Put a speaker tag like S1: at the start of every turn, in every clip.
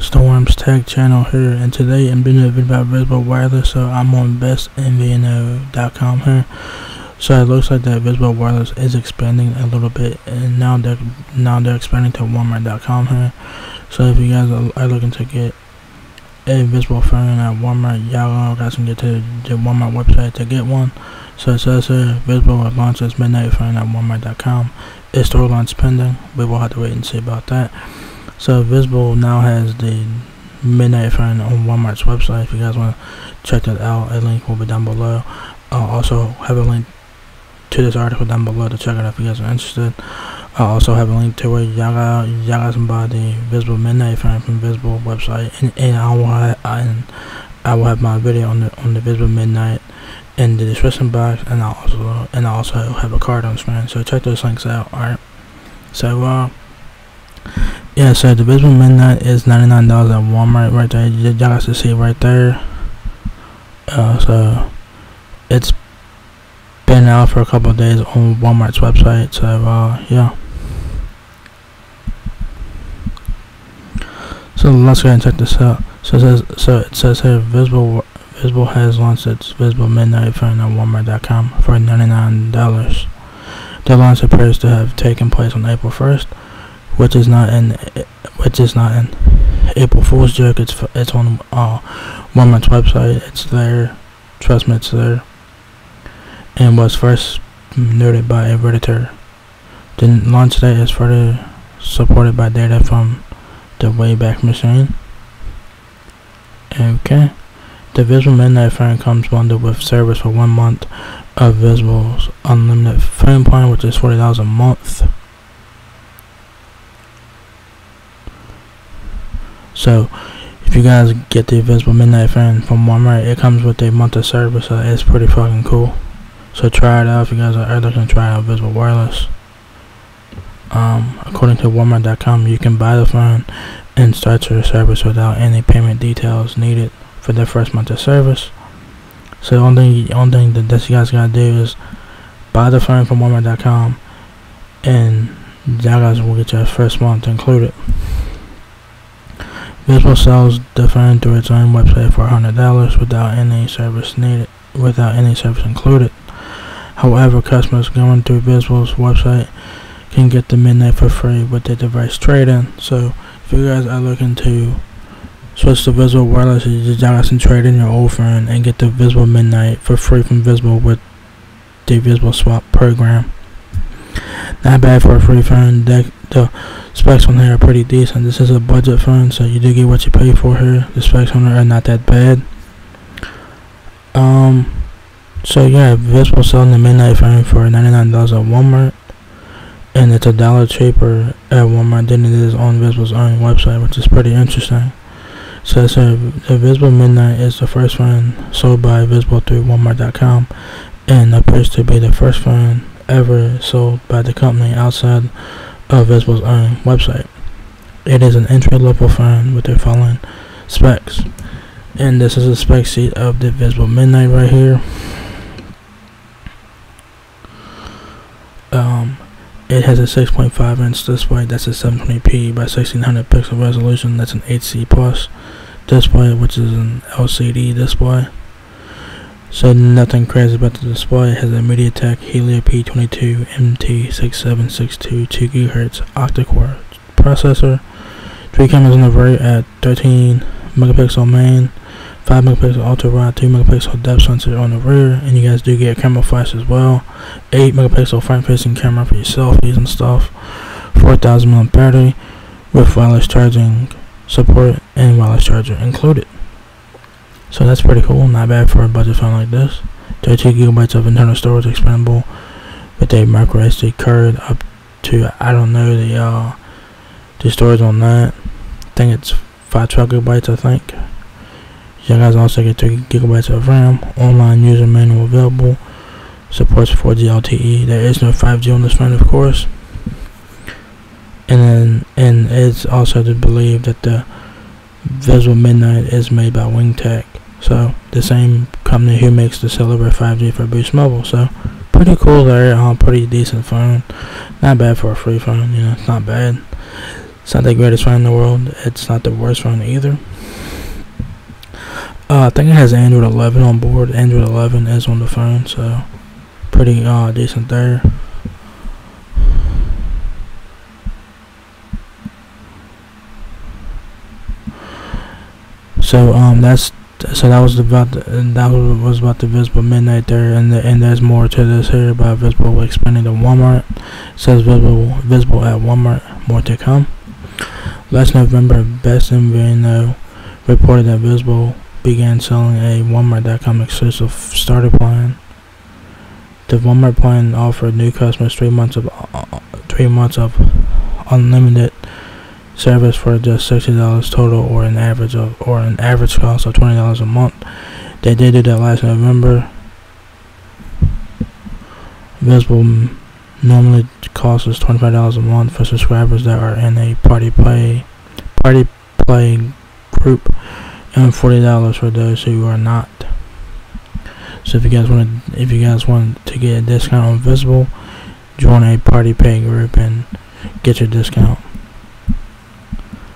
S1: Storms Tech channel here, and today I'm doing a video about Visible Wireless. So I'm on bestvno.com here. So it looks like that Visible Wireless is expanding a little bit, and now they're expanding to Walmart.com here. So if you guys are looking to get a Visible phone at Walmart, y'all guys can get to the Walmart website to get one. So it says here, Visible will launch its midnight phone at Walmart.com. Its store launch pending. We will have to wait and see about that. So Visible now has the midnight phone on Walmart's website. If you guys want to check that out, a link will be down below. I'll also have a link to this article down below to check it out if you guys are interested. I'll also have a link to where y'all guys can buy the Visible midnight phone from Visible website, and I will have my video on the Visible midnight in the description box, and I'll also have a card on the screen. So check those links out. Alright. So yeah, so the Visible Midnight is $99 at Walmart right there. Y'all guys can see right there. So it's been out for a couple of days on Walmart's website. So yeah. So let's go ahead and check this out. So it says here, Visible has launched its Visible Midnight phone on Walmart.com for $99. The launch appears to have taken place on April 1st. Which is not an April Fool's joke. It's on Walmart's website. It's there. Trust me, it's there. And was first noted by a Redditor. The launch date is further supported by data from the Wayback Machine. Okay. The Visible Midnight phone comes bundled with service for 1 month of Visible's unlimited phone plan, which is $40 a month. So if you guys get the Visible Midnight phone from Walmart, it comes with a month of service, so it's pretty fucking cool. So try it out if you guys are looking to try out Visible Wireless. According to Walmart.com, you can buy the phone and start your service without any payment details needed for the first month of service. So the only thing that you guys gotta do is buy the phone from Walmart.com, and y'all guys will get your first month included. Visible sells the phone through its own website for $100 without any service included. However, customers going through Visible's website can get the Midnight for free with their device trade-in. So if you guys are looking to switch to Visible Wireless, you guys can trade in your old phone and get the Visible Midnight for free from Visible with the Visible Swap program. Not bad for a free phone. The specs on here are pretty decent. This is a budget phone, so you do get what you pay for here. The specs on here are not that bad. So yeah, Visible selling the Midnight phone for $99 at Walmart, and it's $1 cheaper at Walmart than it is on Visible's own website, which is pretty interesting. So the Visible Midnight is the first phone sold by Visible through Walmart.com, and appears to be the first phone ever sold by the company outside of Visible's own website. It is an entry-level phone with the following specs, and this is a spec sheet of the Visible Midnight right here. It has a 6.5-inch display. That's a 720p by 1600 pixel resolution. That's an HC plus display, which is an LCD display. So nothing crazy about the display. It has a MediaTek Helio P22 MT6762 2 GHz octa-core processor. 3 cameras on the rear at 13 megapixel main, 5 megapixel ultra wide, 2 megapixel depth sensor on the rear, and you guys do get a camera flash as well. 8 megapixel front facing camera for your selfies and stuff. 4000 mAh battery with wireless charging support and wireless charger included. So that's pretty cool. Not bad for a budget phone like this. 32 gigabytes of internal storage expandable with a micro SD card up to, I don't know the storage on that. I think it's 512 gigabytes, I think. You guys also get 2 gigabytes of RAM. Online user manual available. Supports 4G LTE. There is no 5G on this phone, of course. And it's also to believe that the Visible Midnight is made by WingTech, so the same company who makes the Celebrate 5G for Boost Mobile. So pretty cool there. Pretty decent phone. Not bad for a free phone. It's not bad. It's not the greatest phone in the world. It's not the worst phone either. I think it has Android 11 on board. Android 11 is on the phone, so pretty decent there. So that was about the Visible Midnight there, and there's more to this here about Visible expanding to Walmart. It says Visible at Walmart, more to come. Last November, Best MVNO reported that Visible began selling a Walmart.com exclusive starter plan. The Walmart plan offered new customers 3 months of unlimited service for just $60 total, or an average cost of $20 a month. They did do that last November. Visible normally costs us $25 a month for subscribers that are in a party play group, and $40 for those who are not. So if you guys want to get a discount on Visible, join a party pay group and get your discount.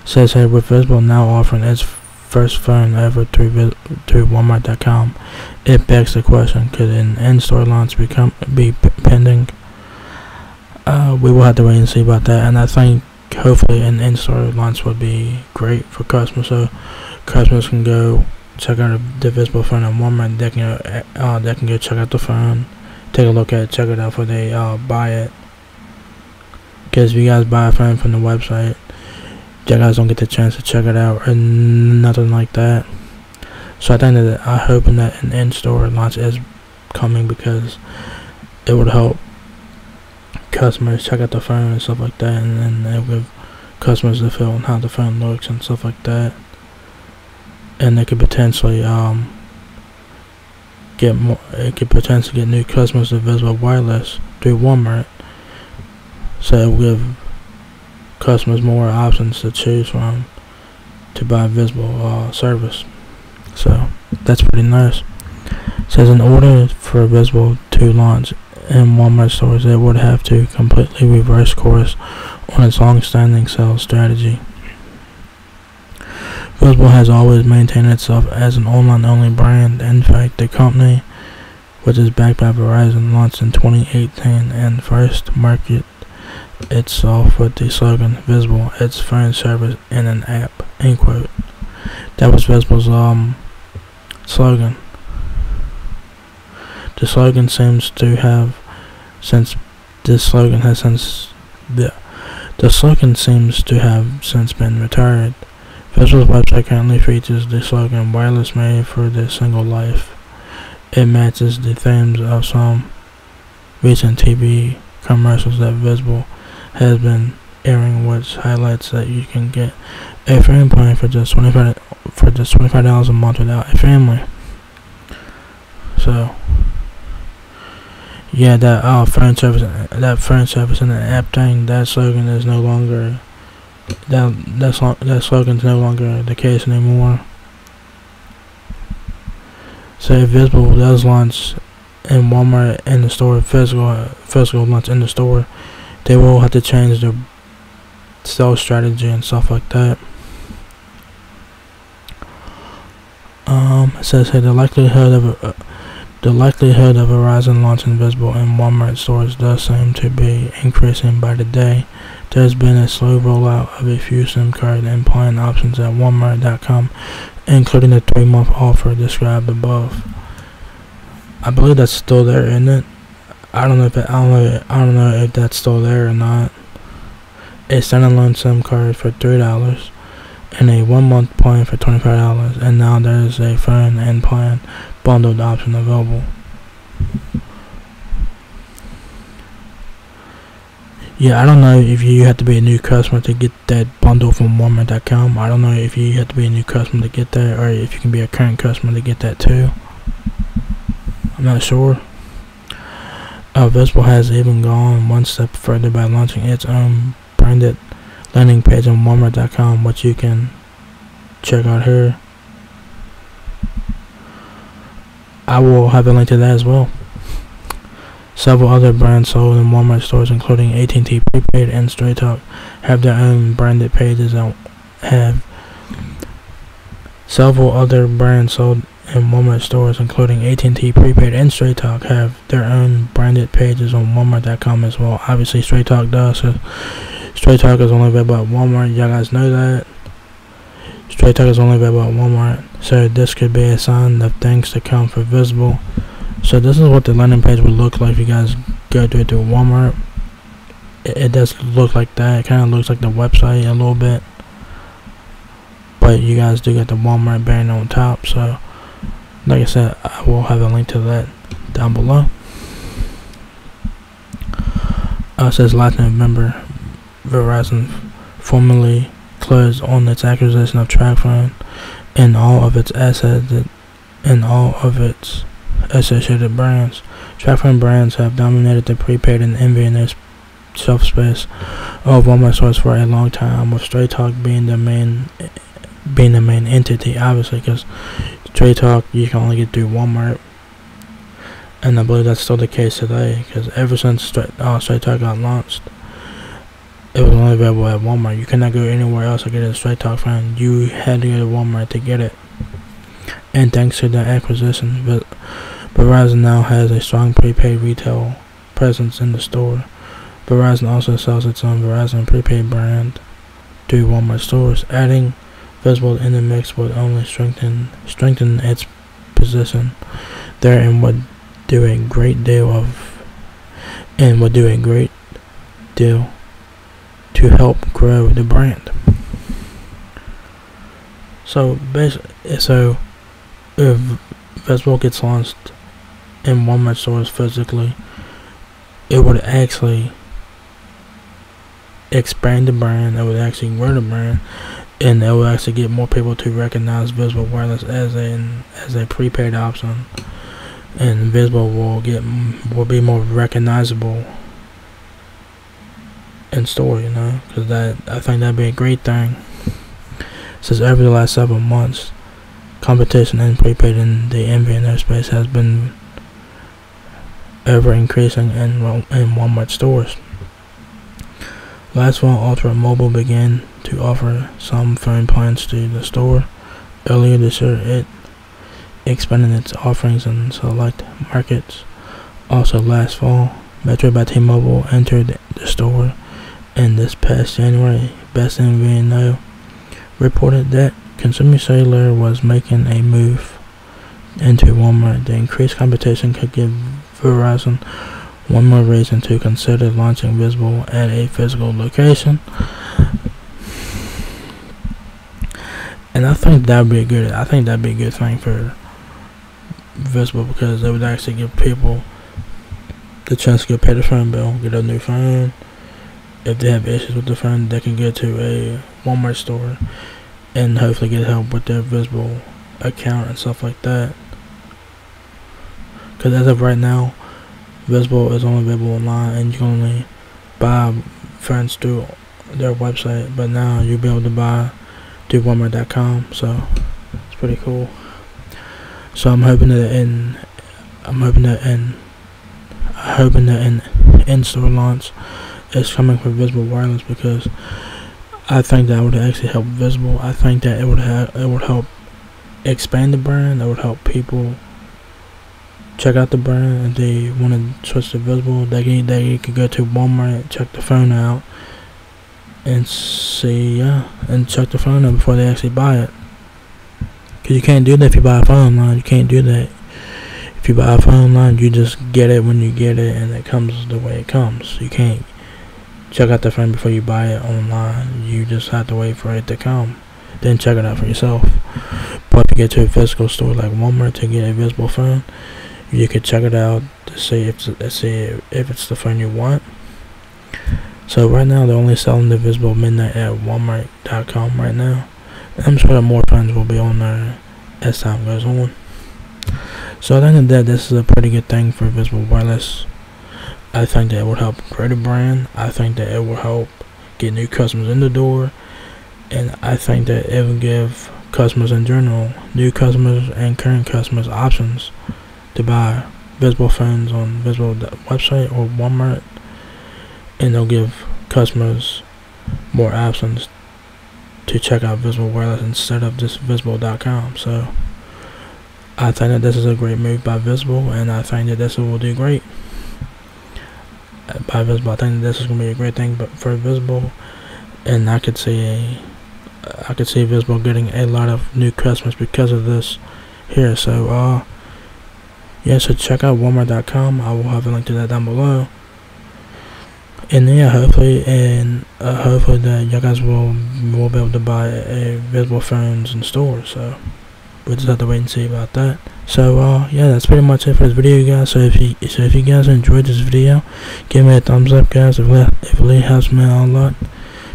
S1: Says here, with Visible now offering its first phone ever through Walmart.com, it begs the question: could an in-store launch be pending? We will have to wait and see about that, and I think hopefully an in-store launch would be great for customers, so customers can go check out the Visible phone at Walmart. They can go check out the phone, take a look at it, check it out before they buy it. Because if you guys buy a phone from the website, you guys don't get the chance to check it out or nothing like that. So I'm hoping that an in-store launch is coming, because it would help customers check out the phone and stuff like that, and then it will give customers the feel on how the phone looks and stuff like that. And they could potentially get new customers to Visible Wireless through Walmart, so it will give customers more options to choose from to buy Visible service. So that's pretty nice. It says in order for Visible to launch in Walmart stores, it would have to completely reverse course on its long-standing sales strategy. Visible has always maintained itself as an online-only brand. In fact, the company, which is backed by Verizon, launched in 2018 and first marketed itself with the slogan "Visible, it's phone service in an app." End quote. That was Visible's slogan. The slogan seems to have since been retired. Visible's website currently features the slogan "Wireless made for the single life." It matches the themes of some recent TV commercials that Visible has been airing, which highlights that you can get a phone plan for just $25 a month without a family. So yeah, that phone service and the app thing, that slogan is no longer that slogan's no longer the case anymore. So if Visible does launch in Walmart in the store, physical launch in the store, they will have to change their sales strategy and stuff like that. It says here the likelihood of Verizon launching Visible in Walmart stores does seem to be increasing by the day. There's been a slow rollout of a few SIM card and plan options at Walmart.com, including the 3-month offer described above. I believe that's still there, isn't it? I don't know if that's still there or not. A standalone SIM card for $3 and a 1-month plan for $25, and now there is a phone and plan bundled option available. Yeah, I don't know if you have to be a new customer to get that bundle from Walmart.com. I don't know if you have to be a new customer to get that, or if you can be a current customer to get that too. I'm not sure. Visible has even gone one step further by launching its own branded landing page on Walmart.com, which you can check out here. I will have a link to that as well. Several other brands sold in Walmart stores, including AT&T Prepaid and Straight Talk, have their own branded pages and have several other brands sold in Walmart stores, including AT&T Prepaid and Straight Talk, have their own branded pages on Walmart.com as well. Obviously, Straight Talk does. So Straight Talk is only available at Walmart. Y'all guys know that. Straight Talk is only available at Walmart. So this could be a sign of things to come for Visible. So this is what the landing page would look like if you guys go to it through Walmart. It does look like that. It kind of looks like the website a little bit. But you guys do get the Walmart banner on top. So like I said, I will have a link to that down below. It says last November, Verizon formally closed on its acquisition of TracFone and all of its assets and all of its associated brands. TracFone brands have dominated the prepaid and MVNO shelf space of Walmart stores for a long time, with Straight Talk being the main entity, obviously, because Straight Talk you can only get through Walmart, and I believe that's still the case today, because ever since Straight Talk got launched, it was only available at Walmart. You cannot go anywhere else to get a Straight Talk phone. You had to go to Walmart to get it. And thanks to that acquisition, Verizon now has a strong prepaid retail presence in the store. Verizon also sells its own Verizon prepaid brand to Walmart stores. Adding Visible in the mix would only strengthen its position there, and would do a great deal to help grow the brand. So basically, if Visible gets launched in Walmart stores physically, it would actually expand the brand. It would actually grow the brand, and it will actually get more people to recognize Visible Wireless as a prepaid option, and Visible will be more recognizable in store, you know, because I think that'd be a great thing. Since over the last several months, competition in prepaid in the MVNO space has been ever increasing in Walmart stores. Last fall, Ultra Mobile began to offer some phone plans to the store. Earlier this year, it expanded its offerings in select markets. Also last fall, Metro by T-Mobile entered the store, and this past January, Best MVNO reported that Consumer Cellular was making a move into Walmart. The increased competition could give Verizon one more reason to consider launching Visible at a physical location. And I think that'd be a good thing for Visible, because it would actually give people the chance to pay the phone bill, get a new phone. If they have issues with the phone, they can go to a Walmart store and hopefully get help with their Visible account and stuff like that. Because as of right now, Visible is only available online, and you can only buy phones through their website. But now you'll be able to buy through Walmart.com, so it's pretty cool. So I'm hoping that an in-store launch is coming for Visible Wireless, because I think that would actually help Visible. I think that it would help expand the brand. It would help people check out the brand. If they want to switch to Visible, they could go to Walmart, check the phone out, and and check the phone out before they actually buy it. Because you can't do that if you buy a phone online. You can't do that. If you buy a phone online, you just get it when you get it, and it comes the way it comes. You can't check out the phone before you buy it online. You just have to wait for it to come, then check it out for yourself. But if you get to a physical store like Walmart to get a Visible phone, you could check it out to see if it's the phone you want. So right now they're only selling the Visible Midnight at Walmart.com right now. I'm sure that more phones will be on there as time goes on. So at the end of that, this is a pretty good thing for Visible Wireless. I think that it will help grow the brand. I think that it will help get new customers in the door, and I think that it will give customers in general, new customers and current customers, options to buy Visible phones on Visible website or Walmart, and they'll give customers more options to check out Visible Wireless instead of just Visible.com. So I think that this is a great move by Visible, and I think that this will do great by Visible. I think that this is going to be a great thing, but for Visible, and I could see Visible getting a lot of new customers because of this here. So yeah, so check out Walmart.com. I will have a link to that down below. And yeah, hopefully that you guys will be able to buy Visible phones in stores. So we'll just have to wait and see about that. So yeah, that's pretty much it for this video, guys. So if you guys enjoyed this video, give me a thumbs up, guys. If it really helps me out a lot,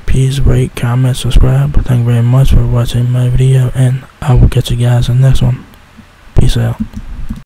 S1: please rate, comment, subscribe. Thank you very much for watching my video, and I will catch you guys in the next one. Peace out.